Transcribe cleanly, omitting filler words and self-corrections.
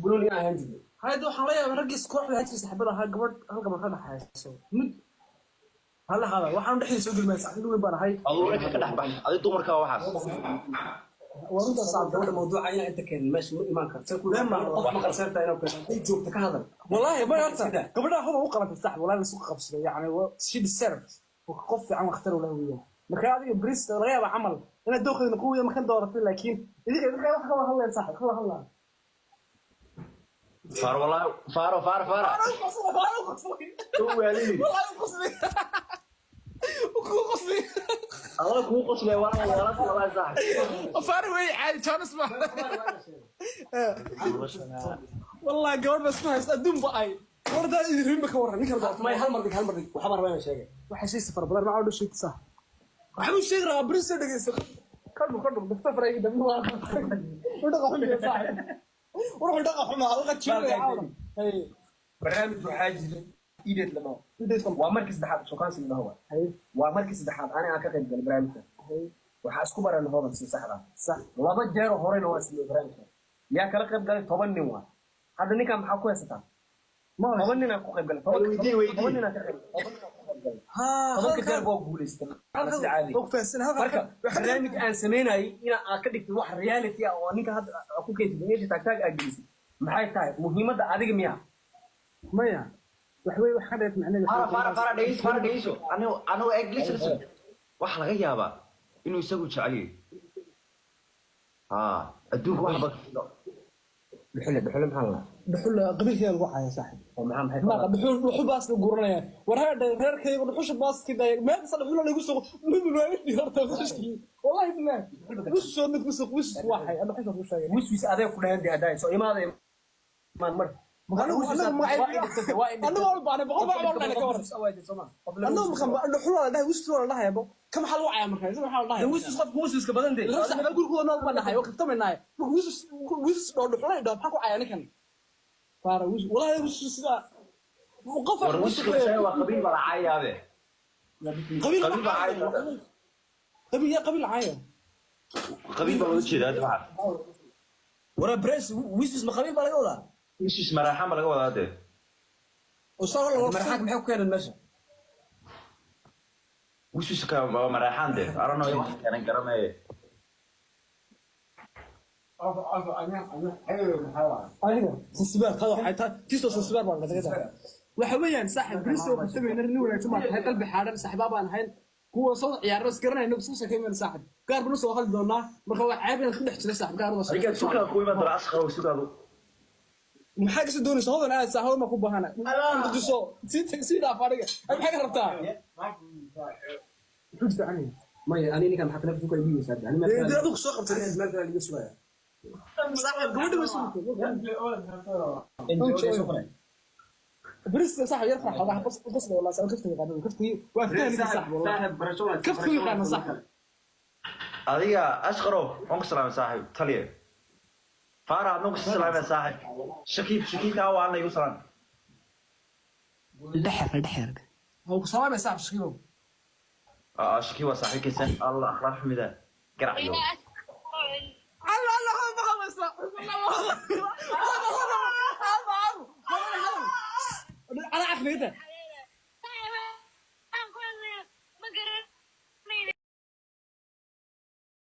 قولوا لي انا هنجي هذا وحنا رقص كوح هاجي سحبنا هالقبر هذا حاسو مد هذا waxaan dhaxayso gulmay saxin weyn baan ahay الله ka dhax bax adi dumarka waxaas warunta saacada mawduuca ayaa inta keen meesha ma iman karto kulma ma qarsantaa inuu ka joogto ka hadal wallahi ma yarta gabadha hada u qalantay sax wallahi la suuq qabsaday yani she deserves وقف عن اختار له وياه marka adiga brist laga yaaba amal ina dooqeena ku weeyay markan dooratay laakiin idiga wax ka hadlay sax kala hadlaa فار والله فار هو علي وقصلي الله كو قصلي والله صح فار وي عادي كان اسمع والله قول بس ما اسدم باي وردا يرين بك ورا نيك ما هل مرضي waxa marwaa sheegay waxa shay safar badan ma aado sheeg sax waxa uu sheeg raa brist dhageyso kadib daftar ay dhammaan wada qaxmay sax وروح دقه حما halka jiray caalam hay barnaamij waxa jira iideed lama waa markii saddexaad soo kaansi lahawa hay waa markii saddexaad aniga ka qayb galay barnaamijka hay waxa isku baran hoodan si saxda sax laba jeer horeyna waa sidoo barnaamijka yaa kala qayb galay 10 nin waa hadda ninka maxaa ku haysataa ma 10 nin ku qayb galay 10 nin ka qayb ها هذا كان بوق بوليستر بس عادي marka barnaamij aan sameynay ina aan ka dhigto wax reality ah oo ninka hadda ku keentay meesha taagtaag aagaysi maxay tahay muhiimadda adiga miya maya wax way wax ka dheer macnaheedu fara dhayso anigu english wax laga yaaba inuu isagu jecel yahay adduunka wax bad بحل محل بحل قبل كده الوحى يا صاحبي ومعهم هاي ما بحل باس قرنيا ورهاد ريركي وحش باس كده ما بصل بحل لا يسوق من وين هرتا فشكي والله بالله وش صدق وش واحد انا بحس وش شيء وش هذا كله عندي هدايا سو ما هذا مر انا والله بقول انا كور انا مخم الحلول ده وش ولا الله يابا كم حل وعي markaa soo waxa Allah وش قف وش ka badan la saxba gurigooda noo banahay oo kaftamaynaay wis dhoo dhuxulay dhoo maxaa ku cayaan kan faara wis wallahi wis sida muqafar wis waa qabiil bala cayaabe qabiil qabiil caayo qabiil bala u jeedaa waxa wara press wis ma qabiil bala wada wis maraxa ma laga wadaa de oo soo la maraxa maxay ku keenan meesha وش كان مراحان ده أنا كان كرامة أنا سبب هذا حتى تيسو سبب ولا كذا وحويان صاحب بريسو قدامي نرني ولا تما هاي قلبي حارم صاحبها أنا هاي هو صوت يا رأس قرنا إنه بس كمان صاحب قارب نص وخل دونا مركوا عيب نخدح تلا صاحب قارب نص رجال شو كان كوي ما طلع أسخر وسودانو محاجة سدوني صهود أنا سهود ما كوب هنا أنا تجسو سيدا فارقة أنا حاجة ربطها حدث عني ما أنا كان حتى نفسي كل يوم سد أنا ما ده أدوك سوق بتريد المرة اللي شوية صاحب قولي بس بريس صح يرفع هذا بس والله سأل كفتي قادم كفتي وأفتاني صح والله كفتي قادم صح هذه أسخره أنك سلام صاحب تليه فارع نوك سلام صاحب شكيب كاو أنا يوصلان الدحر هو سلام صاحب شكيبه شكيبه صاحب كيسان الله أخلاق حميدة قرع